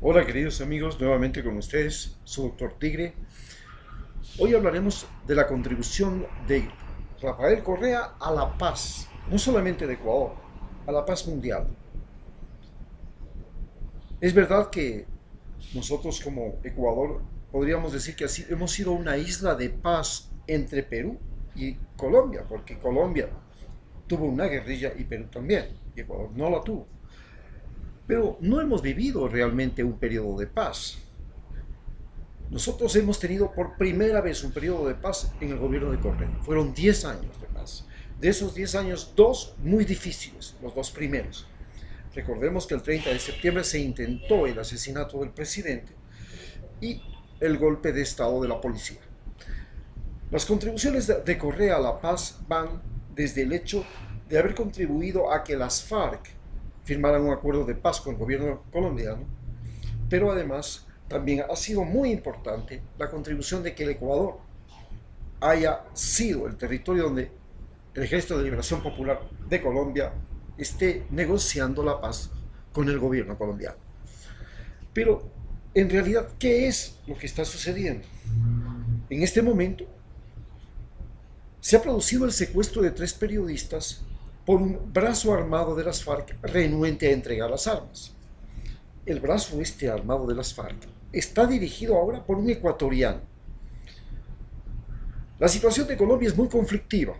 Hola queridos amigos, nuevamente con ustedes, su doctor Tigre. Hoy hablaremos de la contribución de Rafael Correa a la paz, no solamente de Ecuador, a la paz mundial. Es verdad que nosotros como Ecuador podríamos decir que así hemos sido una isla de paz entre Perú y Colombia, porque Colombia tuvo una guerrilla y Perú también, y Ecuador no la tuvo. Pero no hemos vivido realmente un periodo de paz. Nosotros hemos tenido por primera vez un periodo de paz en el gobierno de Correa. Fueron 10 años de paz. De esos 10 años, dos muy difíciles, los dos primeros. Recordemos que el 30 de septiembre se intentó el asesinato del presidente y el golpe de estado de la policía. Las contribuciones de Correa a la paz van desde el hecho de haber contribuido a que las FARC firmaran un acuerdo de paz con el gobierno colombiano, pero además también ha sido muy importante la contribución de que el Ecuador haya sido el territorio donde el Ejército de Liberación Popular de Colombia esté negociando la paz con el gobierno colombiano. Pero, en realidad, ¿qué es lo que está sucediendo? En este momento, se ha producido el secuestro de 3 periodistas por un brazo armado de las FARC renuente a entregar las armas. El brazo armado de las FARC está dirigido ahora por un ecuatoriano. La situación de Colombia es muy conflictiva.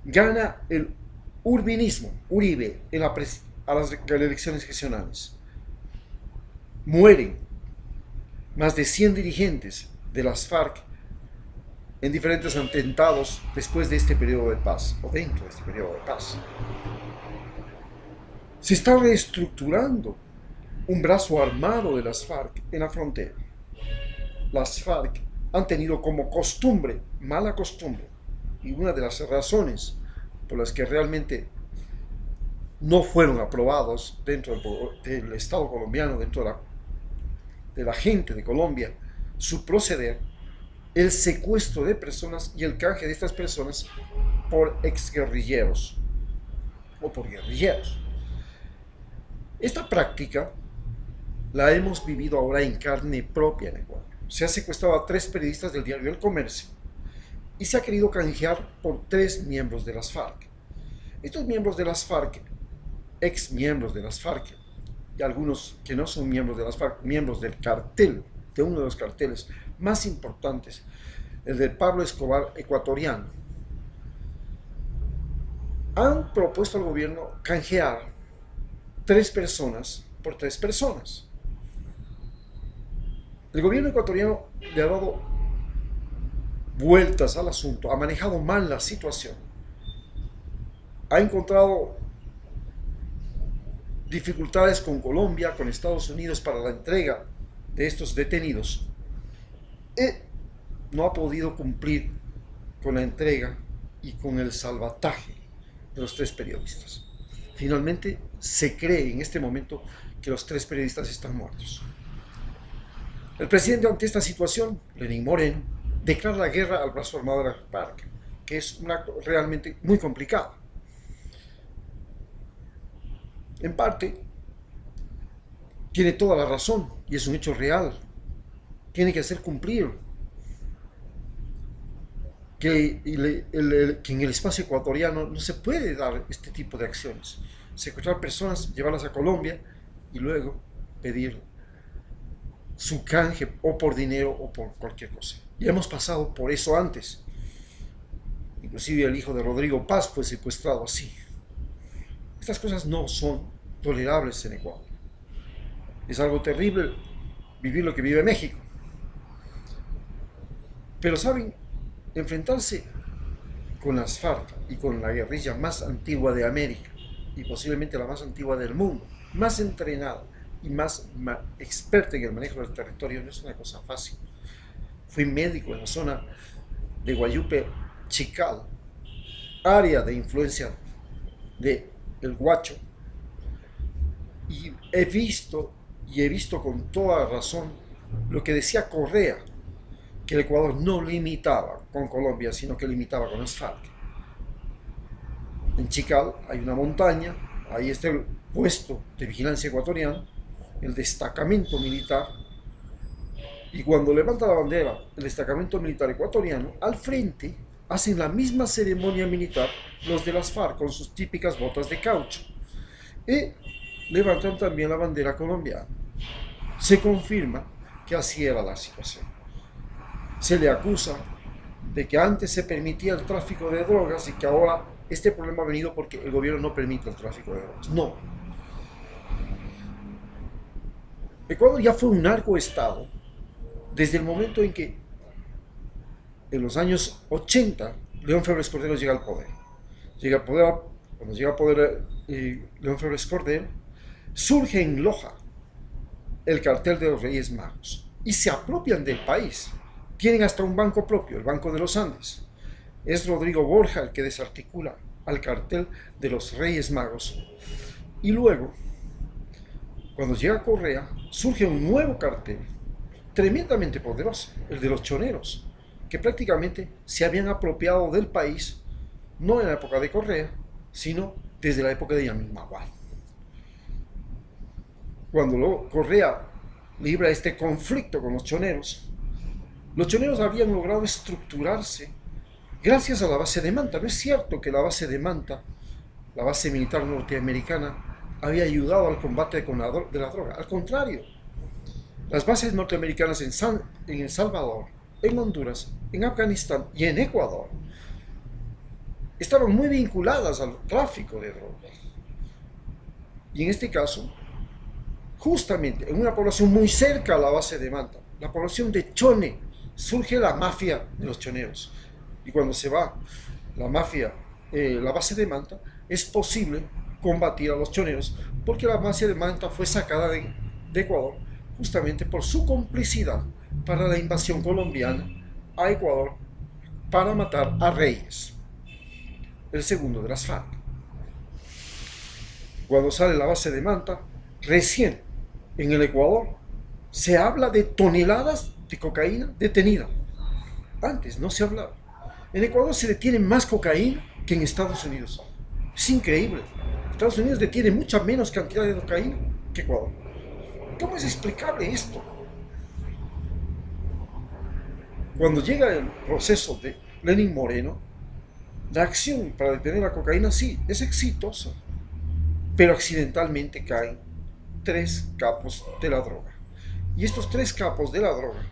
Gana el urbinismo, Uribe, a las elecciones regionales. Mueren más de 100 dirigentes de las FARC en diferentes atentados después de este periodo de paz, o dentro de este periodo de paz. Se está reestructurando un brazo armado de las FARC en la frontera. Las FARC han tenido como costumbre, mala costumbre, y una de las razones por las que realmente no fueron aprobados dentro del Estado colombiano, dentro de la gente de Colombia, su proceder, el secuestro de personas y el canje de estas personas por exguerrilleros o por guerrilleros. Esta práctica la hemos vivido ahora en carne propia en Ecuador. Se ha secuestrado a 3 periodistas del diario El Comercio y se ha querido canjear por 3 miembros de las FARC. Estos miembros de las FARC, ex miembros de las FARC, y algunos que no son miembros de las FARC, miembros del cartel, de uno de los carteles más importantes, el de Pablo Escobar ecuatoriano, han propuesto al gobierno canjear 3 personas por 3 personas. El gobierno ecuatoriano le ha dado vueltas al asunto, ha manejado mal la situación, ha encontrado dificultades con Colombia, con Estados Unidos para la entrega de estos detenidos y no ha podido cumplir con la entrega y con el salvataje de los 3 periodistas. Finalmente se cree en este momento que los 3 periodistas están muertos. El presidente, ante esta situación, Lenín Moreno, declara la guerra al brazo armado de la FARC, que es un acto realmente muy complicado. En parte, tiene toda la razón y es un hecho real. Tiene que hacer cumplir que en el espacio ecuatoriano no se puede dar este tipo de acciones. Secuestrar personas, llevarlas a Colombia y luego pedir su canje o por dinero o por cualquier cosa. Ya hemos pasado por eso antes. Inclusive el hijo de Rodrigo Paz fue secuestrado así. Estas cosas no son tolerables en Ecuador. Es algo terrible vivir lo que vive México. Pero saben, enfrentarse con las FARC y con la guerrilla más antigua de América y posiblemente la más antigua del mundo, más entrenada y más experta en el manejo del territorio, no es una cosa fácil. Fui médico en la zona de Guayupe, Chical, área de influencia de el Guacho, y he visto con toda razón lo que decía Correa, que el Ecuador no limitaba con Colombia, sino que limitaba con las FARC. En Chical hay una montaña, ahí está el puesto de vigilancia ecuatoriano, el destacamento militar, y cuando levanta la bandera el destacamento militar ecuatoriano, al frente hacen la misma ceremonia militar los de las FARC con sus típicas botas de caucho y levantan también la bandera colombiana. Se confirma que así era la situación. Se le acusa de que antes se permitía el tráfico de drogas y que ahora este problema ha venido porque el gobierno no permite el tráfico de drogas. No. Ecuador ya fue un narcoestado desde el momento en que, en los años 80, León Febres Cordero llega al poder. Cuando llega al poder León Febres Cordero, surge en Loja el cartel de los Reyes Magos y se apropian del país. Tienen hasta un banco propio, el Banco de los Andes. Es Rodrigo Borja el que desarticula al cartel de los Reyes Magos. Y luego, cuando llega Correa, surge un nuevo cartel tremendamente poderoso, el de los choneros, que prácticamente se habían apropiado del país, no en la época de Correa, sino desde la época de Yamin Maguad. Cuando Correa libra este conflicto con los choneros habían logrado estructurarse gracias a la base de Manta. No es cierto que la base de Manta, la base militar norteamericana, había ayudado al combate de la droga. Al contrario, las bases norteamericanas en El Salvador, en Honduras, en Afganistán y en Ecuador estaban muy vinculadas al tráfico de drogas. Y en este caso, justamente en una población muy cerca a la base de Manta, la población de Chone, surge la mafia de los choneros. Y cuando se va la mafia, la base de Manta, es posible combatir a los choneros porque la mafia de Manta fue sacada de Ecuador justamente por su complicidad para la invasión colombiana a Ecuador para matar a Reyes, el segundo de las FARC. Cuando sale la base de Manta, recién en el Ecuador se habla de toneladas de cocaína detenida. Antes no se hablaba. En Ecuador se detiene más cocaína que en Estados Unidos. Es increíble. Estados Unidos detiene mucha menos cantidad de cocaína que Ecuador. ¿Cómo es explicable esto? Cuando llega el proceso de Lenín Moreno, la acción para detener la cocaína sí, es exitosa, pero accidentalmente caen 3 capos de la droga. Y estos 3 capos de la droga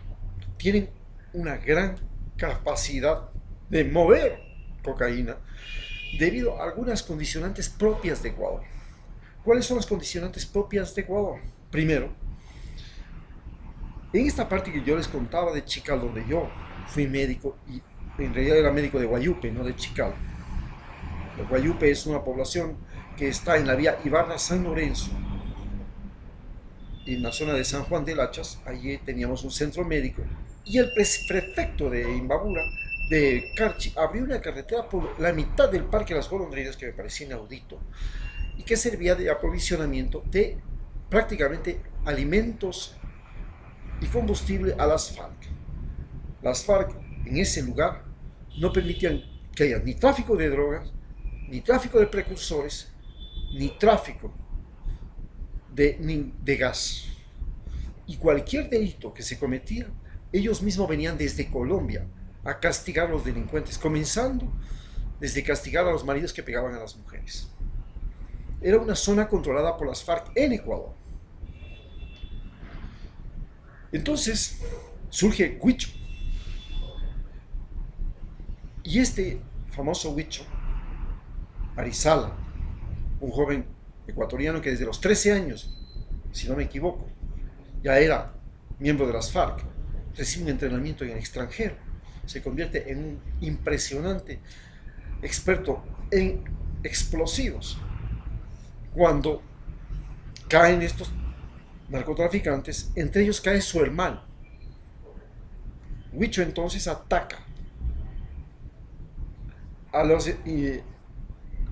tienen una gran capacidad de mover cocaína debido a algunas condicionantes propias de Ecuador. ¿Cuáles son las condicionantes propias de Ecuador? Primero, en esta parte que yo les contaba de Chiccal, donde yo fui médico, y en realidad era médico de Guayupe, no de Chiccal. Guayupe es una población que está en la vía Ibarra-San Lorenzo, en la zona de San Juan de Lachas. Allí teníamos un centro médico, y el prefecto de Imbabura, de Carchi, abrió una carretera por la mitad del Parque Las Golondrinas, que me parecía inaudito, y que servía de aprovisionamiento de prácticamente alimentos y combustible a las FARC. Las FARC en ese lugar no permitían que haya ni tráfico de drogas, ni tráfico de precursores, ni tráfico de gas. Y cualquier delito que se cometía, ellos mismos venían desde Colombia a castigar a los delincuentes, comenzando desde castigar a los maridos que pegaban a las mujeres. Era una zona controlada por las FARC en Ecuador. Entonces surge Huicho. Y este famoso Huicho, Arizala, un joven ecuatoriano que desde los 13 años, si no me equivoco, ya era miembro de las FARC, recibe un entrenamiento en el extranjero, se convierte en un impresionante experto en explosivos. Cuando caen estos narcotraficantes, entre ellos cae su hermano. Huicho entonces ataca a los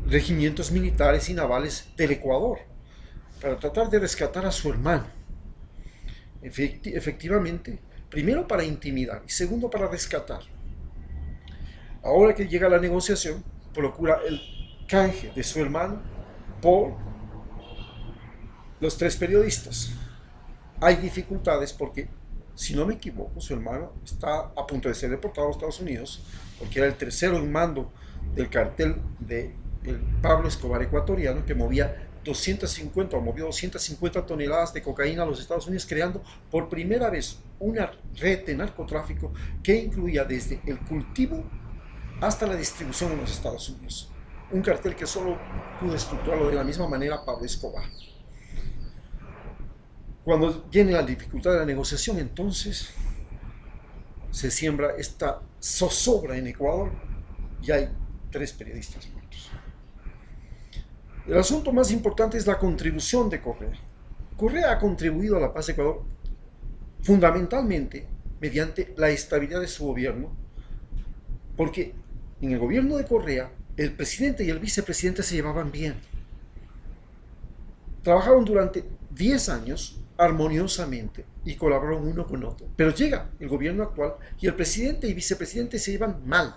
regimientos militares y navales del Ecuador para tratar de rescatar a su hermano. Efectivamente, primero para intimidar y segundo para rescatar. Ahora que llega la negociación, procura el canje de su hermano por los 3 periodistas. hay dificultades porque, si no me equivoco, su hermano está a punto de ser deportado a Estados Unidos porque era el tercero en mando del cartel de Pablo Escobar ecuatoriano, que movía 250 o movió 250 toneladas de cocaína a los Estados Unidos, creando por primera vez una red de narcotráfico que incluía desde el cultivo hasta la distribución en los Estados Unidos. Un cartel que solo pudo estructurarlo de la misma manera Pablo Escobar. Cuando viene la dificultad de la negociación, entonces se siembra esta zozobra en Ecuador y hay 3 periodistas muertos. El asunto más importante es la contribución de Correa. Correa ha contribuido a la paz de Ecuador fundamentalmente mediante la estabilidad de su gobierno, porque en el gobierno de Correa el presidente y el vicepresidente se llevaban bien. Trabajaron durante 10 años armoniosamente y colaboraron uno con otro. Pero llega el gobierno actual y el presidente y vicepresidente se llevan mal.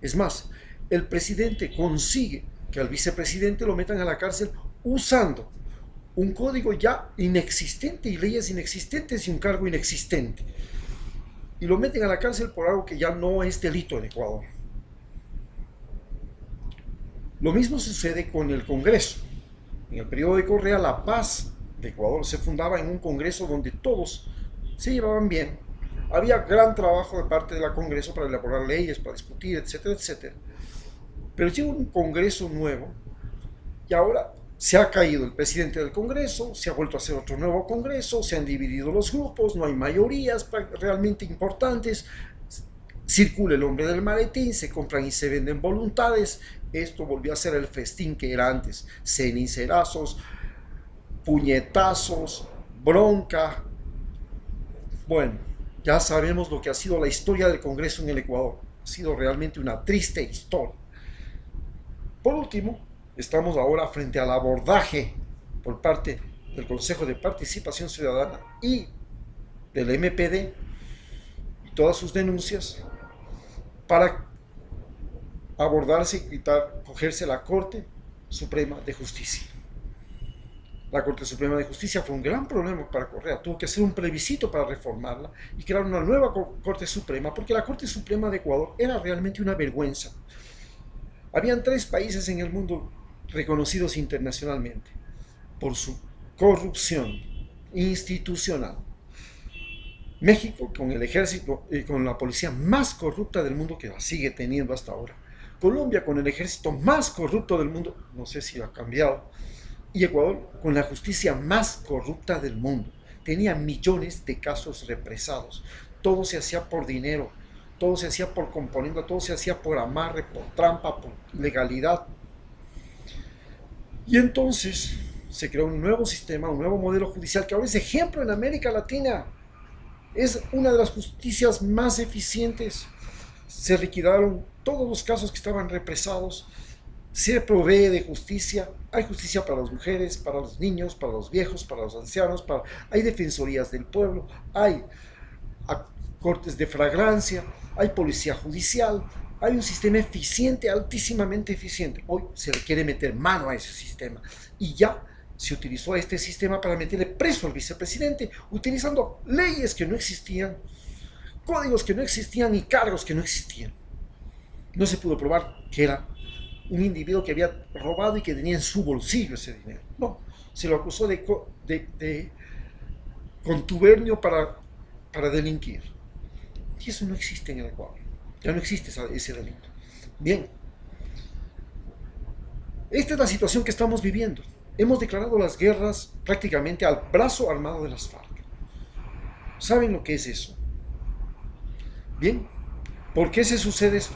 Es más, el presidente consigue que al vicepresidente lo metan a la cárcel usando un código ya inexistente y leyes inexistentes y un cargo inexistente. Y lo meten a la cárcel por algo que ya no es delito en Ecuador. Lo mismo sucede con el Congreso. En el periodo de Correa, la paz de Ecuador se fundaba en un Congreso donde todos se llevaban bien. Había gran trabajo de parte del Congreso para elaborar leyes, para discutir, etcétera, etcétera. Pero llega un Congreso nuevo y ahora se ha caído el presidente del Congreso, se ha vuelto a hacer otro nuevo Congreso, se han dividido los grupos, no hay mayorías realmente importantes, circula el hombre del maletín, se compran y se venden voluntades. Esto volvió a ser el festín que era antes: cenicerazos, puñetazos, bronca. Bueno, ya sabemos lo que ha sido la historia del Congreso en el Ecuador. Ha sido realmente una triste historia. Por último, estamos ahora frente al abordaje por parte del Consejo de Participación Ciudadana y del MPD y todas sus denuncias para abordarse y cogerse la Corte Suprema de Justicia. La Corte Suprema de Justicia fue un gran problema para Correa. Tuvo que hacer un plebiscito para reformarla y crear una nueva Corte Suprema, porque la Corte Suprema de Ecuador era realmente una vergüenza. Habían 3 países en el mundo reconocidos internacionalmente por su corrupción institucional. México, con el ejército y con la policía más corrupta del mundo, que la sigue teniendo hasta ahora. Colombia, con el ejército más corrupto del mundo, no sé si ha cambiado. Y Ecuador, con la justicia más corrupta del mundo. Tenía millones de casos represados. Todo se hacía por dinero, todo se hacía por componenda, todo se hacía por amarre, por trampa, por legalidad. Y entonces se creó un nuevo sistema, un nuevo modelo judicial que ahora es ejemplo en América Latina. Es una de las justicias más eficientes. Se liquidaron todos los casos que estaban represados. Se provee de justicia. Hay justicia para las mujeres, para los niños, para los viejos, para los ancianos. Hay defensorías del pueblo. Hay cortes de flagrancia. Hay policía judicial. Hay un sistema eficiente, altísimamente eficiente. Hoy se le quiere meter mano a ese sistema. Y ya se utilizó este sistema para meterle preso al vicepresidente, utilizando leyes que no existían, códigos que no existían y cargos que no existían. No se pudo probar que era un individuo que había robado y que tenía en su bolsillo ese dinero. No, se lo acusó de contubernio para delinquir. Y eso no existe en el Ecuador. Ya no existe ese delito. Bien, esta es la situación que estamos viviendo. Hemos declarado las guerras prácticamente al brazo armado de las FARC. ¿Saben lo que es eso? Bien, ¿por qué se sucede esto?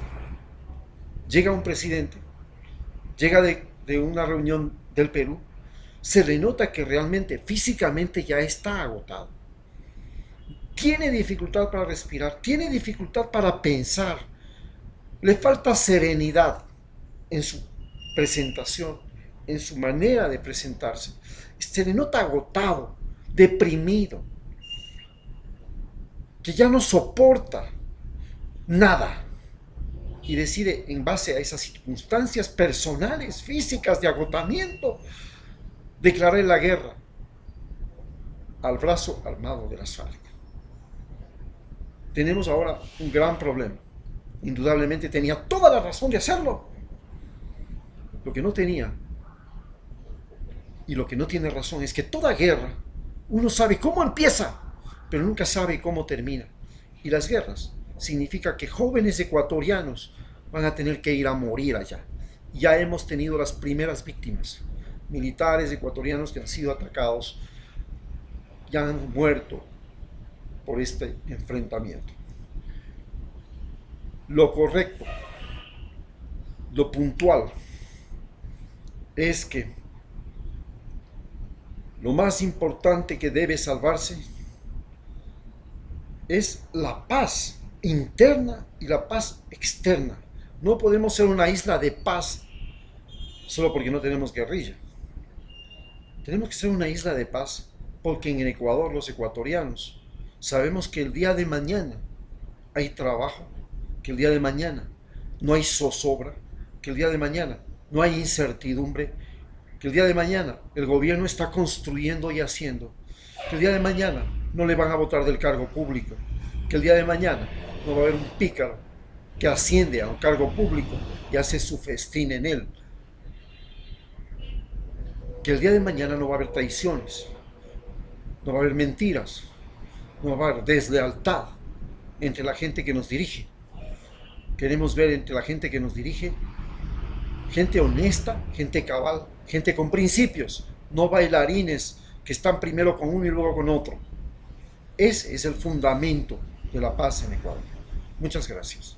Llega un presidente, llega de una reunión del Perú, se le nota que realmente físicamente ya está agotado. Tiene dificultad para respirar, tiene dificultad para pensar, le falta serenidad en su presentación, en su manera de presentarse. Se le nota agotado, deprimido, que ya no soporta nada y decide, en base a esas circunstancias personales, físicas, de agotamiento, declarar la guerra al brazo armado de las FARC. Tenemos ahora un gran problema. Indudablemente tenía toda la razón de hacerlo. Lo que no tenía y lo que no tiene razón es que toda guerra, uno sabe cómo empieza, pero nunca sabe cómo termina. Y las guerras significa que jóvenes ecuatorianos van a tener que ir a morir allá. Ya hemos tenido las primeras víctimas. Militares ecuatorianos que han sido atacados ya han muerto por este enfrentamiento. Lo correcto, lo puntual, es que lo más importante que debe salvarse es la paz interna y la paz externa. No podemos ser una isla de paz solo porque no tenemos guerrilla. Tenemos que ser una isla de paz porque en el Ecuador, los ecuatorianos, sabemos que el día de mañana hay trabajo, que el día de mañana no hay zozobra, que el día de mañana no hay incertidumbre, que el día de mañana el gobierno está construyendo y haciendo, que el día de mañana no le van a botar del cargo público, que el día de mañana no va a haber un pícaro que asciende a un cargo público y hace su festín en él, que el día de mañana no va a haber traiciones, no va a haber mentiras, no va a haber deslealtad entre la gente que nos dirige. Queremos ver entre la gente que nos dirige gente honesta, gente cabal, gente con principios, no bailarines que están primero con uno y luego con otro. Ese es el fundamento de la paz en Ecuador. Muchas gracias.